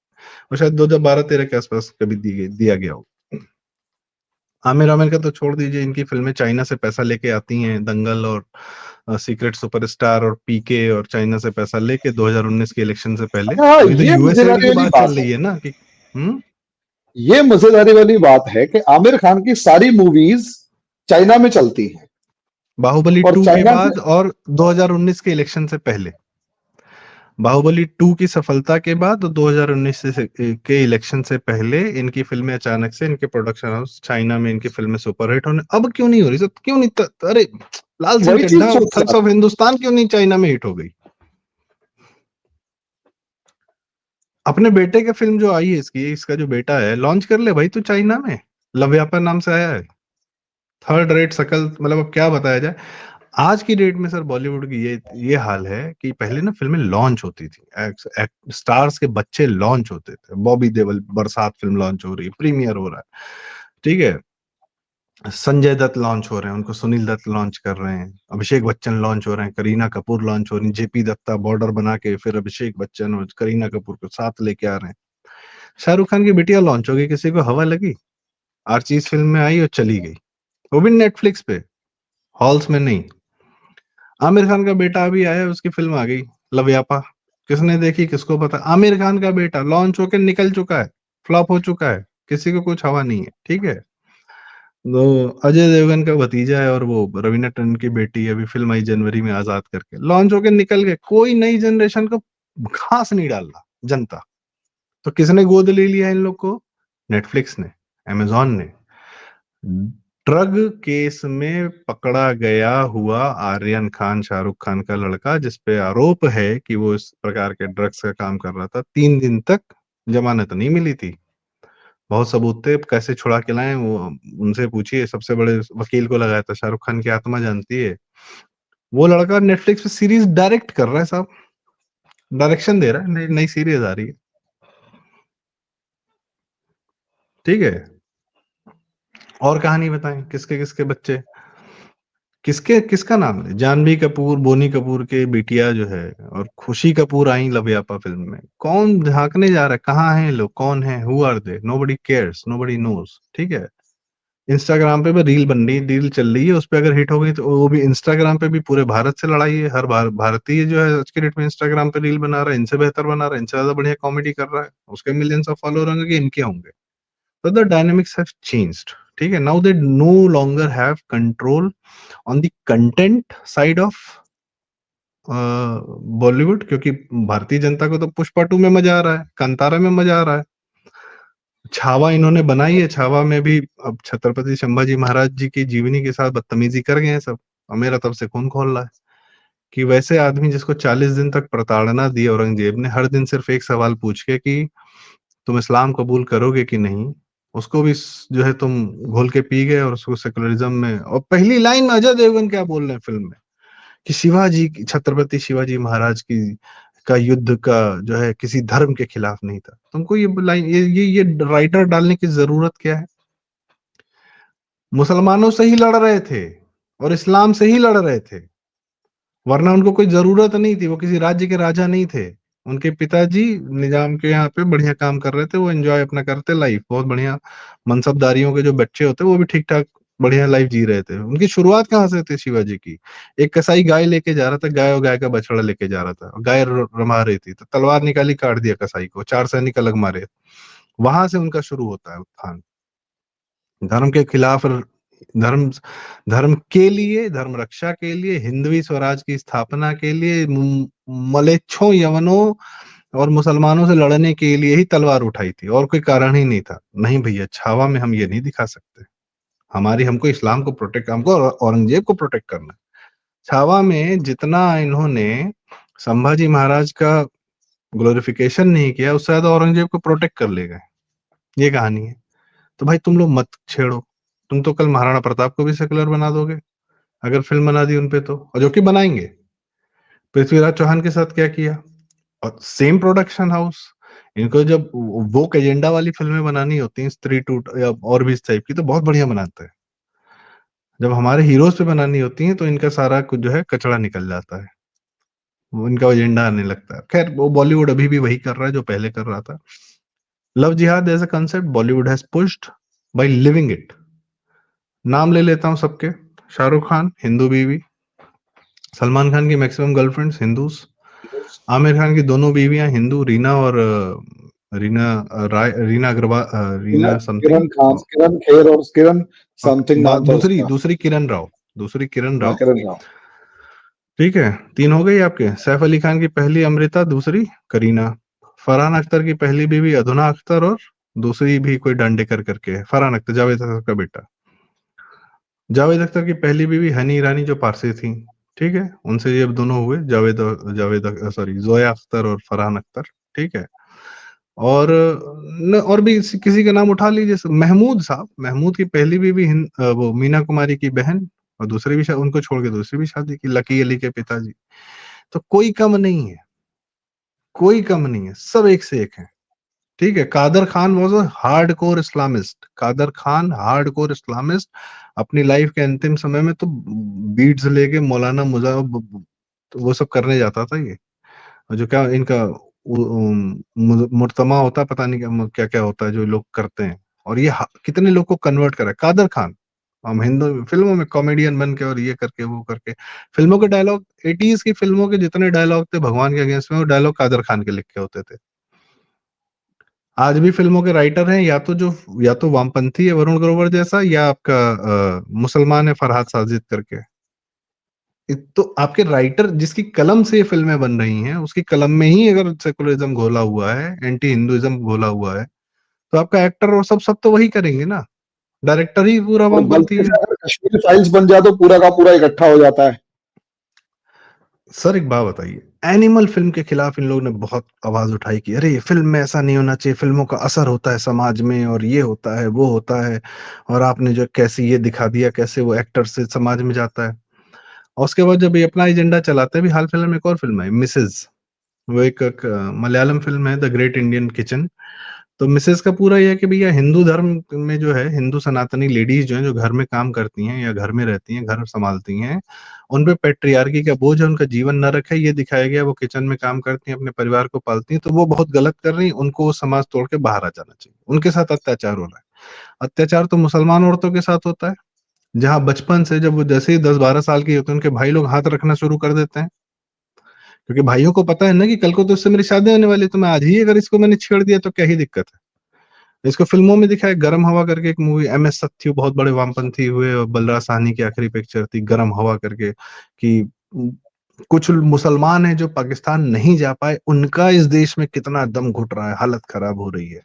और शायद 2012-13 के आसपास कभी दिया गया हो। आमिर आमिर का तो छोड़ दीजिए, इनकी फिल्में चाइना से पैसा लेके आती हैं, दंगल और सीक्रेट सुपरस्टार और पीके, और चाइना से पैसा लेके 2019 के इलेक्शन से पहले। अच्छा हाँ, अभी तो ये यूएसएडी मजेदारी की वाली बात बात चल है। रही है ना कि ये मजेदारी वाली बात है कि आमिर खान की सारी मूवीज चाइना में चलती हैं बाहुबली और 2 के चाइना से। बाद और 2019 के इलेक्शन से पहले, बाहुबली 2 की सफलता के बाद और 2019 के इलेक्शन से पहले इनकी फिल्में अचानक से, इनके प्रोडक्शन हाउस चाइना में इनकी फिल्में सुपरहिट होने, अब क्यों नहीं हो रही सर, क्यों नहीं अरे लाल सिंह वही चीज चड्ढा और सोच थग्स रहा ऑफ था। हिंदुस्तान क्यों नहीं चाइना में हिट हो गई? अपने बेटे के फिल्म जो आई है, इसका जो बेटा है, लॉन्च कर ले भाई तू चाइना में। लव व्यापार नाम से आया है, थर्ड रेट शकल, मतलब अब क्या बताया जाए। आज की डेट में सर बॉलीवुड की ये हाल है कि पहले ना फिल्में लॉन्च होती थी, स्टार्स के बच्चे लॉन्च होते थे। बॉबी देओल बरसात फिल्म लॉन्च हो रही है, प्रीमियर हो रहा है, ठीक है। संजय दत्त लॉन्च हो रहे हैं, उनको सुनील दत्त लॉन्च कर रहे हैं, अभिषेक बच्चन लॉन्च हो रहे हैं, करीना कपूर लॉन्च हो रही है, जेपी दत्ता बॉर्डर बना के फिर अभिषेक बच्चन और करीना कपूर को साथ लेके आ रहे हैं। शाहरुख खान की बिटिया लॉन्च हो गई, किसी को हवा लगी? आर्चीज फिल्म में आई और चली गई, वो भी नेटफ्लिक्स पे, हॉल्स में नहीं। आमिर खान का बेटा अभी आया, उसकी फिल्म आ गई लवयापा, किसने देखी, किसको पता? आमिर खान का बेटा लॉन्च होकर निकल चुका है, फ्लॉप हो चुका है, किसी को कुछ हवा नहीं है, ठीक है। तो अजय देवगन का भतीजा है और वो रवीना टंडन की बेटी है, अभी फिल्म आई जनवरी में आजाद करके, लॉन्च होकर निकल गए, कोई नई जनरेशन को घास नहीं डाल रहा जनता। तो किसने गोद ले लिया इन लोग को? नेटफ्लिक्स ने, अमेजॉन ने। ड्रग केस में पकड़ा गया हुआ आर्यन खान, शाहरुख खान का लड़का, जिसपे आरोप है कि वो इस प्रकार के ड्रग्स का काम कर रहा था, 3 दिन तक जमानत नहीं मिली थी। बहुत सबूत थे, कैसे छुड़ा के लाए वो उनसे पूछिए, सबसे बड़े वकील को लगाया था, शाहरुख खान की आत्मा जानती है। वो लड़का नेटफ्लिक्स पे सीरीज डायरेक्ट कर रहा है साहब, डायरेक्शन दे रहा है, नई नई सीरीज आ रही है, ठीक है। और कहानी बताएं, किसके किसके बच्चे, किसका नाम है? जानवी कपूर, बोनी कपूर के बिटिया जो है, और खुशी कपूर आई लवयापा फिल्म में। कौन झांकने जा रहा है, कहाँ हैं लोग, कौन है, who are they? Nobody cares, nobody knows, ठीक है। इंस्टाग्राम पे भी रील बन रही, रील चल रही है, उस पे अगर हिट हो गई तो वो भी इंस्टाग्राम पे भी पूरे भारत से लड़ाई है। हर भारतीय जो है आज के डेट में इंस्टाग्राम पे रील बना रहा है, इनसे बेहतर बना रहा है, इनसे ज्यादा बढ़िया कॉमेडी कर रहा है, उसके मिलियंस ऑफ फॉलोअर होंगे कि इनके होंगे। तो द डायनेमिक्स हैव चेंज्ड, ठीक है। Now they know longer have control on the content side of Bollywood, क्योंकि भारतीय जनता को तो पुष्पा 2 में मजा आ रहा है, कांतारा में मजा आ रहा है, छावा इन्होंने बनाई है, छावा में भी अब छत्रपति संभाजी महाराज जी की जीवनी के साथ बदतमीजी कर गए हैं सब, और मेरा तब से खून खोल रहा है कि वैसे आदमी जिसको 40 दिन तक प्रताड़ना दी औरंगजेब ने, हर दिन सिर्फ एक सवाल पूछ के कि तुम इस्लाम कबूल करोगे कि नहीं, उसको भी जो है तुम घोल के पी गए और उसको सेकुलरिज्म में। और पहली लाइन में अजय देवगन क्या बोल रहे हैं फिल्म में कि शिवाजी, छत्रपति शिवाजी महाराज की का युद्ध का जो है किसी धर्म के खिलाफ नहीं था। तुमको ये लाइन, ये राइटर डालने की जरूरत क्या है? मुसलमानों से ही लड़ रहे थे और इस्लाम से ही लड़ रहे थे, वरना उनको कोई जरूरत नहीं थी, वो किसी राज्य के राजा नहीं थे। उनके पिताजी निजाम के यहाँ पे बढ़िया काम कर रहे थे, वो एंजॉय अपना करते लाइफ, बहुत बढ़िया। मनसबदारियों के जो बच्चे होते वो भी ठीक ठाक बढ़िया लाइफ जी रहे थे। उनकी शुरुआत कहाँ से थी शिवाजी की? एक कसाई गाय लेके जा रहा था, गाय और गाय का बछड़ा लेके जा रहा था, गाय रमा रही थी, तो तलवार निकाली, काट दिया कसाई को, 4 सैनिक अलग मारे। वहां से उनका शुरू होता है उत्थान, धर्म के खिलाफ, धर्म धर्म के लिए, धर्म रक्षा के लिए, हिंदवी स्वराज की स्थापना के लिए, मलेच्छों, यवनों और मुसलमानों से लड़ने के लिए ही तलवार उठाई थी, और कोई कारण ही नहीं था। नहीं भैया, छावा में हम ये नहीं दिखा सकते। हमको इस्लाम को प्रोटेक्ट, हमको औरंगजेब को प्रोटेक्ट करना है। छावा में जितना इन्होंने संभाजी महाराज का ग्लोरिफिकेशन नहीं किया, उससे ज्यादा औरंगजेब को प्रोटेक्ट कर ले गए, ये कहानी है। तो भाई तुम लोग मत छेड़ो, तुम तो कल महाराणा प्रताप को भी सेकुलर बना दोगे अगर फिल्म बना दी उनपे तो, और जो कि बनाएंगे। पृथ्वीराज चौहान के साथ क्या किया, और सेम प्रोडक्शन हाउस। इनको जब वो एजेंडा वाली फिल्में बनानी होती हैं, स्त्री टूट या और भी इस टाइप की, तो बहुत बढ़िया बनाते हैं। जब हमारे हीरोज पे बनानी होती हैं तो इनका सारा कुछ जो है कचड़ा निकल जाता है, वो इनका एजेंडा आने लगता है। खैर, वो बॉलीवुड अभी भी वही कर रहा है जो पहले कर रहा था। Love jihad as a concept Bollywood has pushed by living it, नाम ले लेता हूँ सबके। शाहरुख खान हिंदू बीवी, सलमान खान की maximum girlfriends Hindus, Aamir Khan की दोनों बीवियां हिंदू, रीना और रीना अग्रवाल, रीना समथिंग, किरण खेर और किरण समथिंग नाम था दूसरी उसका। दूसरी किरण राव, दूसरी किरण हाँ, राव। किरण राव। ठीक है, 3 हो गई आपके। सैफ अली खान की पहली अमृता, दूसरी करीना। फरहान अख्तर की पहली बीवी अधुना अख्तर, और दूसरी भी कोई डांडेकर करके है, फरहान अख्तर जावेद अख्तर का बेटा। जावेद अख्तर की पहली बीवी हनी ईरानी जो पारसी थी, ठीक है, उनसे ये दोनों हुए, जावेद जावेद सॉरी जोया अख्तर और फरहान अख्तर, ठीक है। और और भी किसी का नाम उठा लीजिए, महमूद साहब, महमूद की पहली बीवी वो मीना कुमारी की बहन, और दूसरी भी उनको छोड़ के दूसरी भी शादी की, लकी अली के पिताजी। तो कोई कम नहीं है, कोई कम नहीं है, सब एक से एक है। ठीक है, Kader Khan was a hard core Islamist, Kader Khan hard core Islamist. अपनी लाइफ के अंतिम समय में तो बीड्स लेके मौलाना मुजा तो वो सब करने जाता था ये। और जो क्या इनका मुर्तमा होता है, पता नहीं क्या क्या होता है जो लोग करते हैं, और ये कितने लोग को कन्वर्ट करा है कादर खान। हम हिंदू फिल्मों में कॉमेडियन बन के और ये करके वो करके, फिल्मों के डायलॉग 80s की फिल्मों के जितने डायलॉग थे भगवान के अगेंस्ट में, वो डायलॉग कादर खान के लिख के होते थे। आज भी फिल्मों के राइटर हैं या तो वामपंथी है वरुण ग्रोवर जैसा, या आपका मुसलमान है फरहाद साजिद करके। तो आपके राइटर जिसकी कलम से ये फिल्में बन रही हैं, उसकी कलम में ही अगर सेकुलरिज्म घोला हुआ है, एंटी हिंदुइज्म घोला हुआ है, तो आपका एक्टर और सब सब तो वही करेंगे ना। डायरेक्टर ही पूरा और वामपंथी गलती है। से अगर कश्मीर फाइल्स बन जाए तो पूरा का पूरा इकट्ठा हो जाता है। सर एक बात बताइए, एनिमल फिल्म के खिलाफ इन लोगों ने बहुत आवाज उठाई कि अरे ये फिल्म में ऐसा नहीं होना चाहिए, फिल्मों का असर होता है समाज में, और ये होता है वो होता है, और आपने जो कैसे ये दिखा दिया कैसे वो एक्टर से समाज में जाता है। और उसके बाद जब ये अपना एजेंडा चलाते हैं, भी हाल फिलहाल में एक और फिल्म है मिसेज, वो एक मलयालम फिल्म है, द ग्रेट इंडियन किचन। तो मिसेज का पूरा यह है कि भैया हिंदू धर्म में जो है, हिंदू सनातनी लेडीज जो है, जो घर में काम करती हैं या घर में रहती हैं, घर संभालती हैं, उन पे पेट्रियार्की का बोझ है, उनका जीवन नरक है, ये दिखाया गया। वो किचन में काम करती हैं, अपने परिवार को पालती हैं, तो वो बहुत गलत कर रही हैं, उनको वो समाज तोड़ के बाहर आ जाना चाहिए। उनके साथ अत्याचार हो रहा है। अत्याचार तो मुसलमान औरतों के साथ होता है, जहां बचपन से जब वो जैसे ही 10-12 साल की होती है, उनके भाई लोग हाथ रखना शुरू कर देते हैं, क्योंकि भाइयों को पता है ना कि कल को तो इससे मेरी शादी होने वाली है, तो मैं आज ही अगर इसको मैंने छेड़ दिया तो क्या ही दिक्कत है। इसको फिल्मों में दिखाया, गरम हवा करके एक मूवी, MS सत्यू बहुत बड़े वामपंथी हुए, और बलराज साहनी की आखिरी पिक्चर थी गरम हवा करके, कि कुछ मुसलमान हैं जो पाकिस्तान नहीं जा पाए, उनका इस देश में कितना दम घुट रहा है, हालत खराब हो रही है।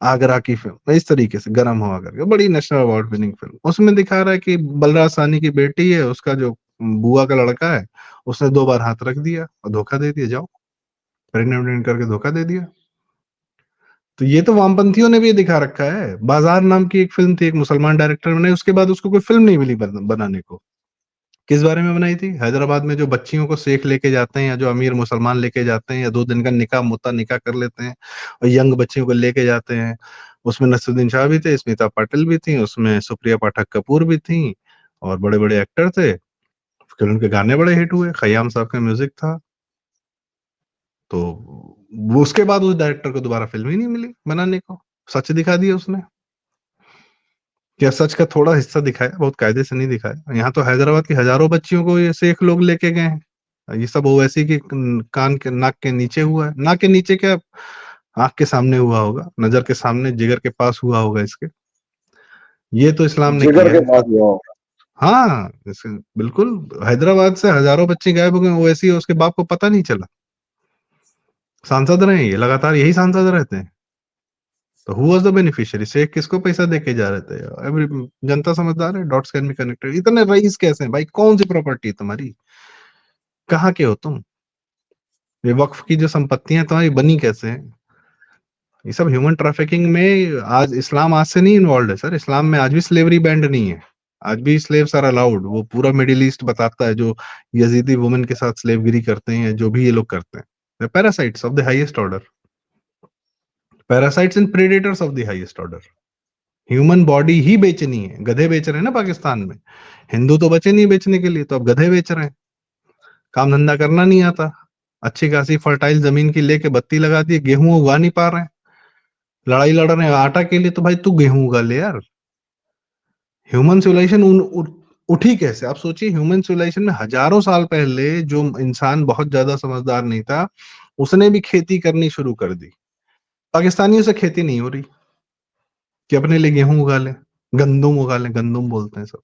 आगरा की फिल्म इस तरीके से, गरम हवा करके, बड़ी नेशनल अवार्ड विनिंग फिल्म। उसमें दिखा रहा है कि बलराज साहनी की बेटी है, उसका जो बुआ का लड़का है, उसने 2 बार हाथ रख दिया और धोखा दे दिया, जाओ प्रेग्नेंट करके धोखा दे दिया। तो ये तो वामपंथियों ने भी दिखा रखा है। बाजार नाम की एक फिल्म थी, एक मुसलमान डायरेक्टर बनाई, उसके बाद उसको कोई फिल्म नहीं मिली बनाने को। किस बारे में बनाई थी? हैदराबाद में जो बच्चियों को सेख लेके जाते हैं, या जो अमीर मुसलमान लेके जाते हैं, या 2 दिन का निकाह मुत्ता निकाह कर लेते हैं और यंग बच्चियों को लेके जाते हैं। उसमें नसरुद्दीन शाह भी थे, स्मिता पाटिल भी थी, उसमें सुप्रिया पाठक कपूर भी थी, और बड़े बड़े एक्टर थे। फिर उनके गाने बड़े हिट हुए, खयाम साहब का म्यूजिक था। तो वो उसके बाद उस डायरेक्टर को दोबारा फिल्म ही नहीं मिली बनाने को। सच दिखा दिया उसने। क्या सच का थोड़ा हिस्सा दिखाया, बहुत कायदे से नहीं दिखाया। यहाँ तो हैदराबाद की हजारों बच्चियों को ये शेख लोग लेके गए हैं। ये सब ओवैसी की कान के नाक के नीचे हुआ है, नाक के नीचे क्या, आंख के सामने हुआ होगा, नजर के सामने, जिगर के पास हुआ होगा इसके। ये तो इस्लाम ने जिगर किया के है। पास हुआ होगा। हाँ बिल्कुल। हैदराबाद से हजारों बच्चे गायब हो गए, ओवैसी उसके बाप को पता नहीं चला। सांसद रहे ये, लगातार यही सांसद रहते हैं। तो हु वाज द बेनिफिशियरी? शेख किसको पैसा देके जा रहे थे? एवरी जनता समझदार है, डॉट्स कैन बी कनेक्टेड। इतने रईस कैसे हैं भाई? कौन सी प्रॉपर्टी है तुम्हारी? कहाँ के हो तुम? ये वक्फ की जो संपत्तियां तुम्हारी बनी कैसे हैं? ये सब ह्यूमन ट्रैफिकिंग में, आज इस्लाम आज से नहीं इन्वॉल्व है सर। इस्लाम में आज भी स्लेवरी बैंड नहीं है। आज भी स्लेव्स आर अलाउड। वो पूरा मिडिल ईस्ट बताता है, जो यजीदी वुमेन के साथ स्लेवगिरी करते हैं, जो भी ये लोग करते हैं, parasites of the highest order, parasites and predators of the highest order. Human body ही बेचनी है, गधे बेच रहे हैं ना पाकिस्तान में। हिंदू तो बचे नहीं बेचने के लिए, तो अब गधे बेच रहे हैं। काम धंधा करना नहीं आता, अच्छी खासी फर्टाइल जमीन की लेके बत्ती लगा दी, गेहूं उगा नहीं पा रहे हैं, लड़ाई लड़ रहे हैं आटा के लिए। तो भाई तू गेहूं उगा ले यार। ह्यूमन सिविलाइजेशन उठी कैसे? आप सोचिए, ह्यूमन सिविलाइजेशन में हजारों साल पहले जो इंसान बहुत ज्यादा समझदार नहीं था, उसने भी खेती करनी शुरू कर दी। पाकिस्तानियों से खेती नहीं हो रही कि अपने लिए गेहूं उगा लें, गंदुम उगा लें, गंदुम बोलते हैं सब।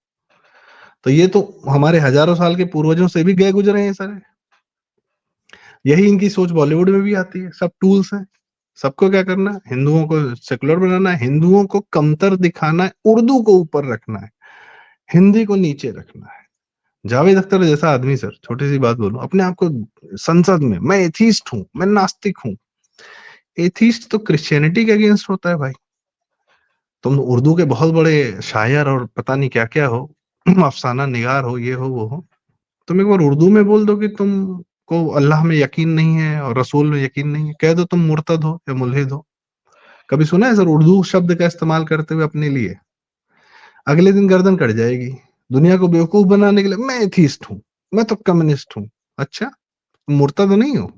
तो ये तो हमारे हजारों साल के पूर्वजों से भी गए गुजरे हैं सारे। यही इनकी सोच बॉलीवुड में भी आती है। सब टूल्स हैं। सबको क्या करना है? हिंदुओं को सेकुलर बनाना है, हिंदुओं को कमतर दिखाना है, उर्दू को ऊपर रखना है, हिंदी को नीचे रखना है। जावेद अख्तर जैसा आदमी, सर छोटी सी बात बोलूं, अपने आप को संसद में, मैं एथीस्ट हूं, मैं नास्तिक हूं। एथीस्ट तो क्रिश्चियनिटी के अगेंस्ट होता है भाई। तुम उर्दू के बहुत बड़े शायर और पता नहीं क्या क्या हो, अफसाना निगार हो, ये हो वो हो, तुम एक बार उर्दू में बोल दो कि तुम को अल्लाह में यकीन नहीं है और रसूल में यकीन नहीं है, कह दो तुम मुर्तद हो या मुल्हिद हो। कभी सुना है सर उर्दू शब्द का इस्तेमाल करते हुए अपने लिए? अगले दिन गर्दन कट जाएगी। दुनिया को बेवकूफ बनाने के लिए मैं एथीस्ट हूं, मैं तो कम्युनिस्ट हूं। अच्छा, तुम मुर्तद नहीं हो?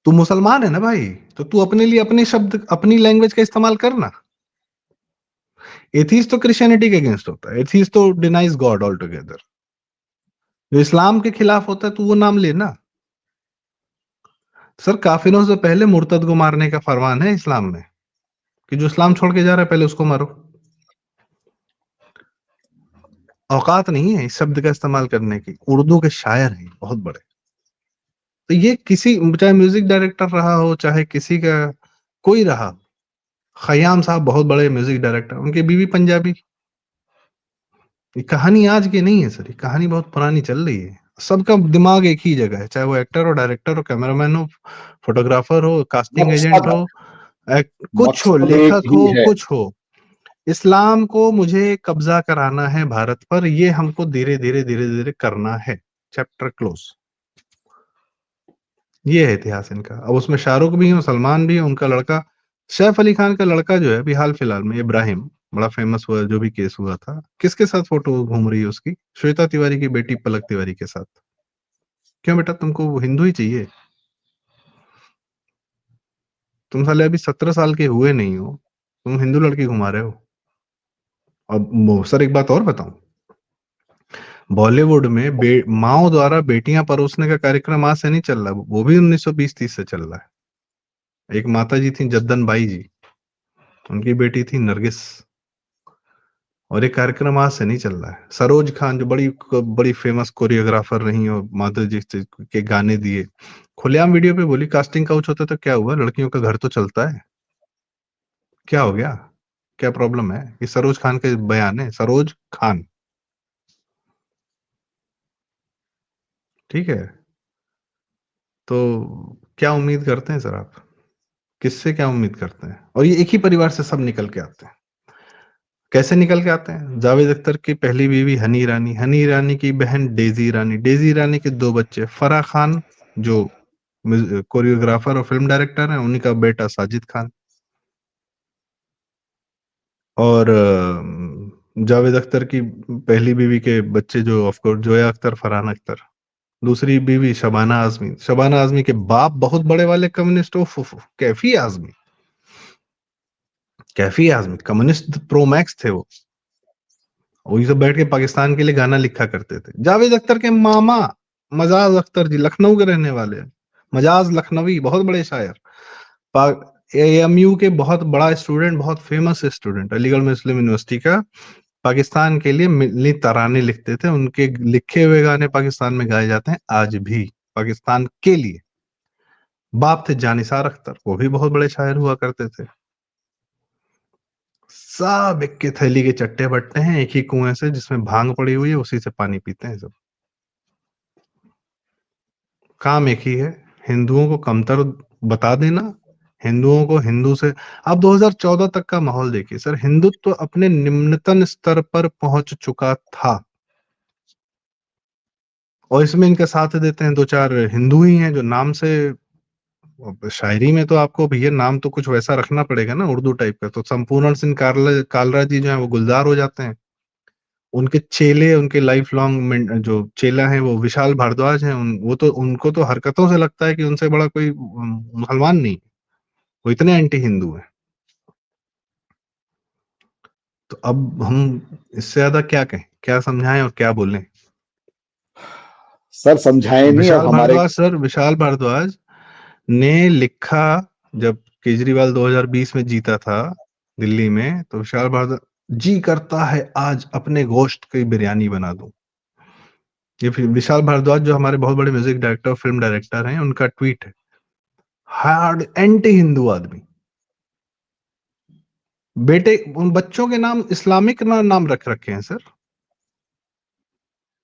तू मुसलमान है ना भाई, तो तू अपने लिए अपने शब्द, अपनी लैंग्वेज का इस्तेमाल करना। एथीस्ट तो क्रिश्चियनिटी के अगेंस्ट होता है, एथीस्ट तो डिनाइज गॉड ऑल टुगेदर। जो इस्लाम के खिलाफ होता है तू वो नाम लेना। सर काफिरों से पहले मुर्तद को मारने का फरमान है इस्लाम में, कि जो इस्लाम छोड़ के जा रहा है पहले उसको मारो। औकात नहीं है इस शब्द का इस्तेमाल करने की। उर्दू के शायर हैं बहुत बड़े। तो ये किसी, चाहे म्यूजिक डायरेक्टर रहा हो, चाहे किसी का कोई रहा, खयाम साहब बहुत बड़े म्यूजिक डायरेक्टर, उनकी बीवी पंजाबी। ये कहानी आज की नहीं है सर, ये कहानी बहुत पुरानी चल रही है। सबका दिमाग एक ही जगह है, चाहे वो एक्टर हो, डायरेक्टर हो, कैमरामैन हो, फोटोग्राफर हो, कास्टिंग एजेंट हो, मकसद कुछ हो, मकसद एक लेखक ही हो, है। कुछ हो। इस्लाम को मुझे कब्जा कराना है भारत पर, ये हमको धीरे धीरे धीरे धीरे करना है। Chapter close. ये है इतिहास इनका। अब उसमें शाहरुख भी है, सलमान भी है, उनका लड़का सैफ अली खान का लड़का जो है अभी हाल फिलहाल में, इब्राहिम, बड़ा फेमस हुआ, जो भी केस हुआ था, किसके साथ फोटो घूम रही है उसकी? श्वेता तिवारी की बेटी पलक तिवारी के साथ। क्यों बेटा, तुमको वो हिंदू ही चाहिए? तुम साले अभी 17 साल के हुए नहीं हो, तुम हिंदू लड़की घुमा रहे हो। अब सर एक बात और बताऊं, बॉलीवुड में माओ द्वारा बेटियां परोसने का कार्यक्रम आज से नहीं चल रहा, वो भी 1920-30 से चल रहा है। एक माता जी थी जद्दन बाई जी, उनकी बेटी थी नरगिस, और एक कार्यक्रम आज से नहीं चल रहा है। सरोज खान जो बड़ी बड़ी फेमस कोरियोग्राफर रही और माधुरी जी के गाने दिए, खुलेआम वीडियो पे बोली कास्टिंग काउच होता तो क्या हुआ, लड़कियों का घर तो चलता है, क्या हो गया, क्या प्रॉब्लम है? ये सरोज खान के बयान है, सरोज खान, ठीक है। तो क्या उम्मीद करते हैं सर आप? किससे क्या उम्मीद करते हैं? और ये एक ही परिवार से सब निकल के आते हैं। कैसे निकल के आते हैं? जावेद अख्तर की पहली बीवी हनी ईरानी, हनी ईरानी की बहन डेजी ईरानी, डेजी ईरानी के 2 बच्चे, फराह खान जो कोरियोग्राफर और फिल्म डायरेक्टर हैं, उन्हीं का बेटा साजिद खान। और जावेद अख्तर की पहली बीवी के बच्चे जो ऑफ कोर्स जोया अख्तर, फरहान अख्तर। दूसरी बीवी शबाना आजमी, शबाना आजमी के बाप बहुत बड़े वाले communist, Kaifi Azmi, Kaifi Azmi communist pro max थे वो। वही सब बैठ के पाकिस्तान के लिए गाना लिखा करते थे। जावेद अख्तर के मामा मजाज अख्तर जी लखनऊ के रहने वाले हैं। मजाज लखनवी, बहुत बड़े शायर, एएमयू के बहुत बड़ा स्टूडेंट, बहुत फेमस स्टूडेंट, अलीगढ़ मुस्लिम यूनिवर्सिटी का। पाकिस्तान के लिए मिली तराने लिखते थे, उनके लिखे हुए गाने पाकिस्तान में गाए जाते हैं आज भी, पाकिस्तान के लिए। बाप थे जानिसार अख्तर, वो भी बहुत बड़े शायर हुआ करते थे। सब एक की थैली के चट्टे बट्टे हैं, एक ही कुएं से जिसमें भांग पड़ी हुई है उसी से पानी पीते हैं सब। काम एक ही है, हिंदुओं को कमतर बता देना, हिंदुओं को हिंदू से। आप 2014 तक का माहौल देखिए सर, हिंदुत्व अपने निम्नतम स्तर पर पहुंच चुका था, और इसमें इनका साथ देते हैं 2-4 हिंदू ही हैं जो नाम से। अब शायरी में तो आपको भैया नाम तो कुछ वैसा रखना पड़ेगा ना उर्दू टाइप का, तो संपूर्ण सिंह कालरा जी जो है वो गुलजार हो जाते हैं। उनके चेले, उनके लाइफ लॉन्ग जो चेला हैं वो विशाल भारद्वाज हैं, वो तो, उनको तो हरकतों से लगता है कि उनसे बड़ा कोई मुसलमान नहीं, वो इतने एंटी हिंदू हैं। तो अब हम इससे ज्यादा क्या कहें, क्या समझाएं और क्या बोलें? सर समझाए नहीं, अब विशाल हमारे भारद्वाज सर, विशाल भारद्वाज ने लिखा, जब केजरीवाल 2020 में जीता था दिल्ली में, तो विशाल भारद्वाज, जी करता है आज अपने गोश्त की बिरयानी बना दूं। ये फिर विशाल भारद्वाज जो हमारे बहुत बड़े म्यूजिक डायरेक्टर, फिल्म डायरेक्टर हैं, उनका ट्वीट है। हार्ड एंटी हिंदू आदमी, बेटे उन बच्चों के नाम इस्लामिक नाम रख रखे हैं सर।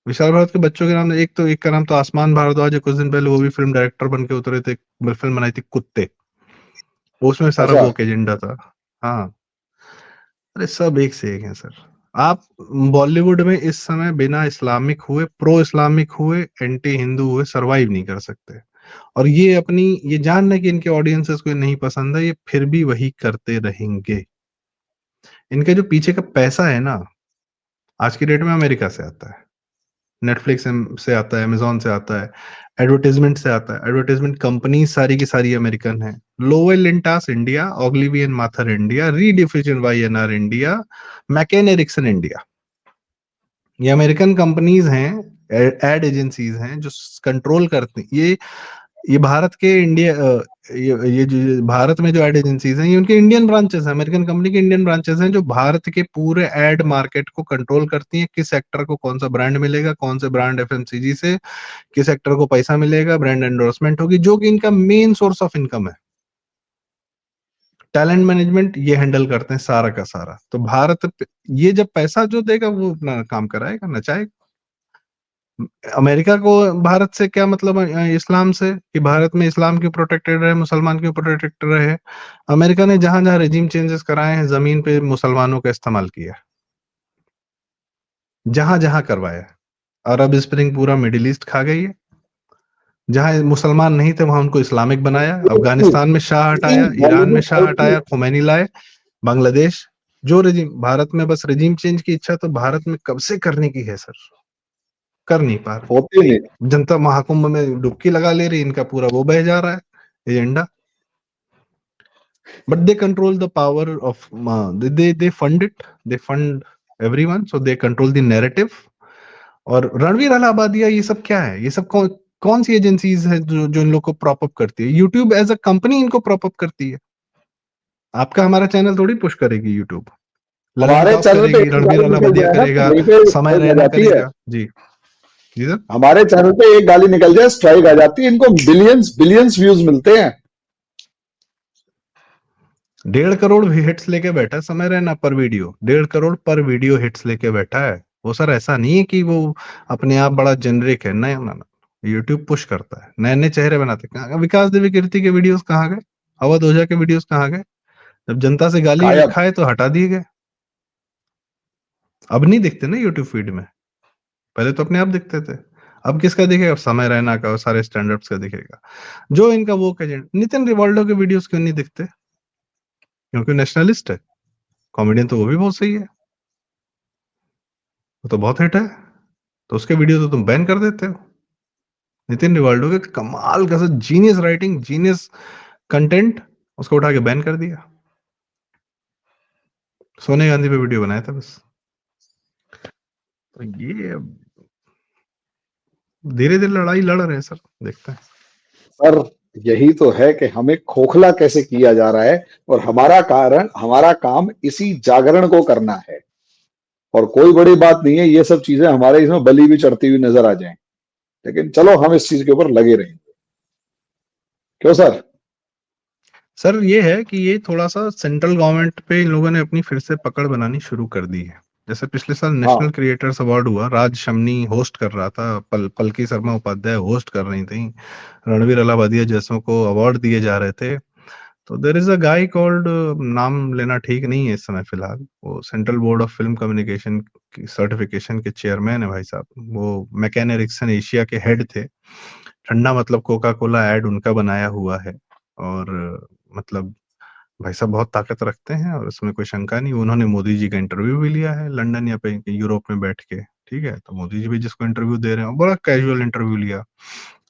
विशाल भारद्वाज के बच्चों के नाम, एक का नाम तो आसमान भारद्वाज है, कुछ दिन पहले वो भी फिल्म डायरेक्टर बन के उतरे थे, फिल्म बनाई थी कुत्ते, उसमें सारा अच्छा वो एजेंडा था। हाँ, अरे सब एक से एक हैं सर। आप बॉलीवुड में इस समय बिना इस्लामिक हुए, प्रो इस्लामिक हुए, एंटी हिंदू हुए सरवाइव नहीं कर सकते। और ये अपनी, ये जानना कि इनके ऑडियंसेस को नहीं पसंद है, ये फिर भी वही करते रहेंगे। इनके जो पीछे का पैसा है ना, आज की डेट में अमेरिका से आता है, नेटफ्लिक्स से आता है, अमेजोन से आता है, एडवर्टाइजमेंट से आता है। एडवर्टाइजमेंट कंपनी सारी की सारी अमेरिकन है। Lowell Lintas India, ऑग्लिवियन माथर India, रीडिफ्यूजन वाईएनआर India, मैकेन Ericsson India, ये अमेरिकन कंपनीज हैं, एड एजेंसीज हैं जो कंट्रोल करती, ये भारत के इंडिया, ये जो भारत में जो एड एजेंसीज हैं, ये उनके इंडियन ब्रांचेस हैं, अमेरिकन कंपनी के इंडियन ब्रांचेस हैं, जो भारत के पूरे एड मार्केट को कंट्रोल करती हैं। किस सेक्टर को कौन सा ब्रांड मिलेगा, कौन से ब्रांड एफएमसीजी से किस सेक्टर को पैसा मिलेगा, ब्रांड एंडोर्समेंट होगी, जो कि इनका मेन सोर्स ऑफ इनकम है। टैलेंट मैनेजमेंट ये हैंडल करते हैं सारा का सारा। तो ये जब पैसा जो देगा वो अपना काम कराएगा, नचाएगा। अमेरिका को भारत से क्या मतलब है, इस्लाम से, कि भारत में इस्लाम क्यों प्रोटेक्टेड रहे, मुसलमान क्यों प्रोटेक्टेड रहे? अमेरिका ने जहां जहां रेजिम चेंजेस कराए हैं, जमीन पे मुसलमानों का इस्तेमाल किया, जहां जहां करवाया। अरब स्प्रिंग पूरा मिडिल ईस्ट खा गई है। जहां मुसलमान नहीं थे वहां उनको इस्लामिक बनाया। अफगानिस्तान में शाह हटाया, ईरान में शाह हटाया, खोमैनी लाए, बांग्लादेश। जो रेजिम, भारत में बस रेजिम चेंज की इच्छा तो भारत में कब से करने की है सर, कर नहीं पा रहे। होती नहीं। जनता महाकुंभ में डुबकी लगा ले रही, इनका पूरा वो बह जा रहा है agenda. But they control the power of, they fund it, they fund everyone, so they control the narrative. और रणवीर अलाहाबादिया, ये सब क्या है, ये सब कौन सी एजेंसीज है जो इन लोग को प्रॉप अप करती है? यूट्यूब एज अ कंपनी इनको प्रॉप अप करती है। आपका हमारा चैनल थोड़ी पुश करेगी यूट्यूब, ललन हमारे टॉप चैनल पे करेगी, एक रणवीर गाली निकल अलाहाबादिया जाए ना, करेगा, वहीं पे समय स्ट्राइक आ रैना जाती है। करेगा। जी जी सर। हमारे चैनल पे एक गाली निकल जाए, स्ट्राइक आ जाती है, इनको बिलियंस बिलियंस व्यूज मिलते हैं। 1.5 करोड़ भी हिट्स लेके बैठा है समय रैना पर वीडियो, 1.5 करोड़ पर वीडियो हिट्स लेके बैठा है वो सर। ऐसा नहीं है कि वो अपने आप बड़ा जेनरिक है, नहीं ना, यूट्यूब पुश करता है, नए नए चेहरे बनाते हैं। विकास देवी कीर्ति के वीडियोस कहाँ गए? अवध ओझा के वीडियोस कहाँ गए? जब जनता से गाली गायब। खाए तो हटा दिए गए। अब नहीं दिखते ना यूट्यूब फीड में, पहले तो अपने आप दिखते थे। अब किसका दिखेगा? समय रैना का और सारे स्टैंडर्ड्स का दिखेगा। जो इनका वो एजेंट, नितिन रिवाल्डो के वीडियोस क्यों नहीं दिखते? क्योंकि नेशनलिस्ट है। कॉमेडियन तो वो भी बहुत सही है, वो तो बहुत हिट है, तो उसके वीडियो तो तुम बैन कर देते हो। नितिन रिवाल्डो के कमाल का जीनियस राइटिंग, जीनियस कंटेंट, उसको उठा के बैन कर दिया। सोनिया गांधी पे वीडियो बनाया था बस। तो ये धीरे धीरे लड़ाई लड़ रहे हैं सर, देखते हैं। सर यही तो है कि हमें खोखला कैसे किया जा रहा है, और हमारा काम इसी जागरण को करना है। और कोई बड़ी बात नहीं है, ये सब चीजें हमारे इसमें बलि भी चढ़ती हुई नजर आ जाएं, लेकिन चलो हम इस चीज के ऊपर लगे रहेंगे। क्यों सर? सर ये है कि ये थोड़ा सा सेंट्रल गवर्नमेंट पे इन लोगों ने अपनी फिर से पकड़ बनानी शुरू कर दी है। जैसे पिछले साल नेशनल हाँ। क्रिएटर्स अवार्ड हुआ, राज शमनी होस्ट कर रहा था, पलकी शर्मा उपाध्याय होस्ट कर रही थी, रणवीर अलाहाबादिया जैसों को अवार्ड दिए जा रहे थे। तो there is a guy called, नाम लेना ठीक नहीं है इस समय फिलहाल, वो central board of film communication की सर्टिफिकेशन के चेयरमैन है भाई साहब। वो मैकेन एरिक्सन एशिया के हेड थे। ठंडा मतलब कोका कोला एड उनका बनाया हुआ है। और मतलब भाई साहब बहुत ताकत रखते हैं और उसमें कोई शंका नहीं। उन्होंने मोदी जी का इंटरव्यू भी लिया है लंदन या पे यूरोप में बैठ के, ठीक है। तो मोदी जी भी जिसको इंटरव्यू दे रहे हैं, बड़ा कैजुअल इंटरव्यू लिया।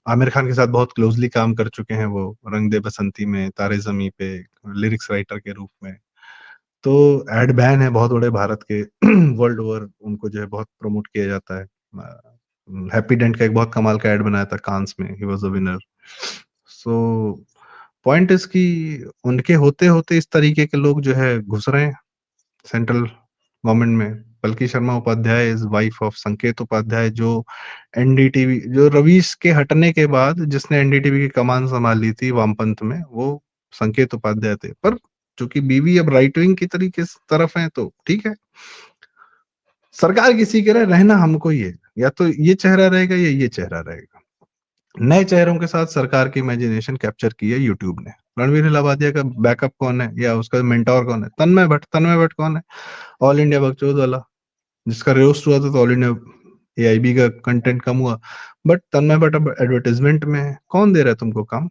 आमिर खान के साथ बहुत क्लोजली काम कर चुके हैं वो, रंग दे बसंती में, तारे जमी पे लिरिक्स राइटर के रूप में। तो एड बैन है बहुत बड़े भारत के वर्ल्ड ओवर, उनको जो है बहुत प्रमोट किया जाता है। हैप्पी डेंट का एक बहुत कमाल का एड बनाया था कांस में, he was the winner. So point is कि उनके होते होते इस तरीके के लोग जो है घुस रहे हैं सेंट्रल गवर्नमेंट में। Palki Sharma Upadhyay is wife of Sanket Upadhyay, जो एनडीटीवी, जो रवीश के हटने के बाद जिसने एनडीटीवी की कमान संभाली थी वामपंथ में, वो संकेत उपाध्याय थे। पर चूंकि बीवी अब राइट विंग की तरीके तरफ है तो ठीक है, सरकार किसी की रहे, रहना हमको ही है, या तो ये चेहरा रहेगा या ये चेहरा रहेगा। नए चेहरों के साथ सरकार की इमेजिनेशन कैप्चर की है यूट्यूब ने। रणवीर इलाहाबादिया का बैकअप कौन है या उसका मेंटोर कौन है? तन्मय भट्ट। तन्मय भट्ट कौन है? ऑल इंडिया बकचोद वाला, जिसका रोस्ट हुआ था तो ऑल इंडिया एआईबी का कंटेंट कम हुआ। बट तन्मय भट्ट अब एडवर्टाइजमेंट में है, कौन दे रहा है तुमको काम?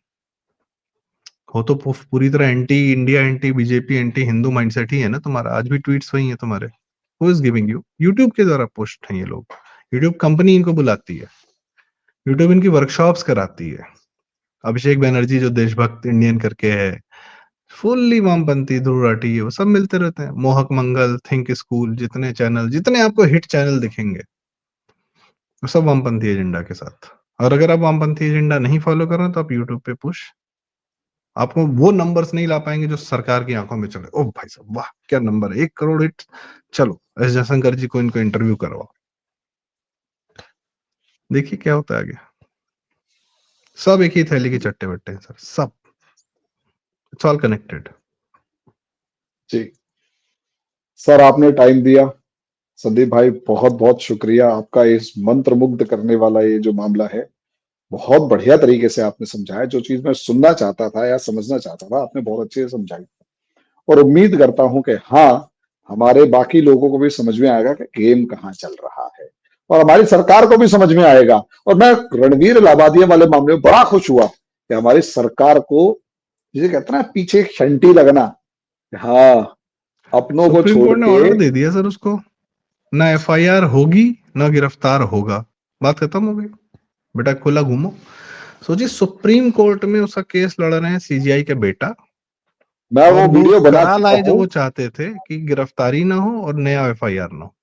हो तो पूरी तरह anti India, anti BJP, anti Hindu mindset ही है ना तुम्हारा। आज भी ट्वीट्स वही है तुम्हारे। Who is giving you? YouTube के द्वारा पोस्ट है ये लोग। यूट्यूब कंपनी इनको बुलाती है, यूट्यूब इनकी वर्कशॉप्स कराती है। अभिषेक बनर्जी जो देशभक्त इंडियन करके है, फुल्ली वामपंथी, ध्रुव राठी, वो सब मिलते रहते हैं। मोहक मंगल, थिंक स्कूल, जितने चैनल, जितने आपको हिट चैनल दिखेंगे, वो सब वामपंथी एजेंडा के साथ। और अगर आप वामपंथी एजेंडा नहीं फॉलो कर रहे हैं तो आप यूट्यूब पे पुश, आपको वो नंबर्स नहीं ला पाएंगे जो सरकार की आंखों में चले। ओ भाई साहब, वाह क्या नंबर है, 1 करोड़ हिट, चलो एस जयशंकर जी को इनको इंटरव्यू करवाओ। देखिए क्या होता है आगे। सब एक ही थैली के चट्टे बट्टे हैं सर, सब। It's all connected. जी सर, आपने टाइम दिया। संदीप भाई, बहुत बहुत शुक्रिया आपका। इस मंत्र मुग्ध करने वाला ये जो मामला है, बहुत बढ़िया तरीके से आपने समझाया। जो चीज मैं सुनना चाहता था या समझना चाहता था, आपने बहुत अच्छे से समझाई। और उम्मीद करता हूं कि हाँ, हमारे बाकी लोगों को भी समझ में आएगा कि गेम कहाँ चल रहा है, और हमारी सरकार को भी समझ में आएगा। और मैं रणवीर इलाहाबादिया वाले मामले में बड़ा खुश हुआ कि हमारी सरकार को, जिसे कहते हैं ना, पीछे एक शंटी लगना, हाँ, अपनों को सुप्रीम छोड़ कोर्ट ने के। ऑर्डर दे दिया सर उसको, ना एफआईआर होगी ना गिरफ्तार होगा, बात खत्म हो गई, बेटा खुला घूमो। सोचिए सुप्रीम कोर्ट में उसका केस लड़ रहे हैं सीजीआई के बेटा, मैं और वो वो वीडियो बना करा चुका लाए जो हूं। वो चाहते थे कि गिरफ्तारी ना हो और नया एफआईआर ना हो।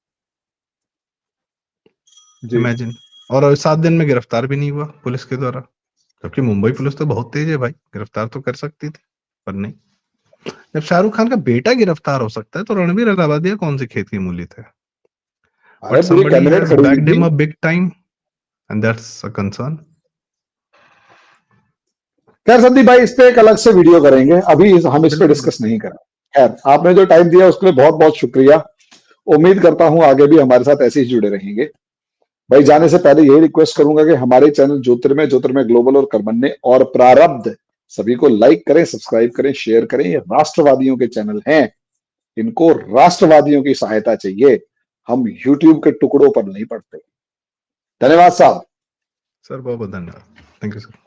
जी। इमेजिन। और 7 दिन में गिरफ्तार भी नहीं हुआ पुलिस के द्वारा, जबकि मुंबई पुलिस तो बहुत तेज है भाई, गिरफ्तार तो कर सकती थी, पर नहीं। जब शाहरुख खान का बेटा गिरफ्तार हो सकता है तो रणवीर इलाहाबादिया कौन सी खेत की मूली थे? अरे बट पूरी somebody कैबिनेट has खड़ी हुई backed थी। him up big time and that's a concern. खैर संदीप भाई, इस पे एक अलग से वीडियो करेंगे, अभी हम इस पे बिल्कुल डिस्कस बिल्कुल। नहीं करें। खैर, आपने जो टाइम दिया उसके लिए बहुत बहुत शुक्रिया। उम्मीद करता हूं आगे भी हमारे साथ ऐसे ही जुड़े रहेंगे। भाई, जाने से पहले यही रिक्वेस्ट करूंगा कि हमारे चैनल ज्योतिर्मय, ज्योतिर्मय ग्लोबल और कर्मण्य और प्रारब्ध सभी को लाइक करें, सब्सक्राइब करें, शेयर करें। ये राष्ट्रवादियों के चैनल हैं, इनको राष्ट्रवादियों की सहायता चाहिए। हम यूट्यूब के टुकड़ों पर नहीं पड़ते। धन्यवाद साहब। सर बहुत बहुत धन्यवाद, थैंक यू सर।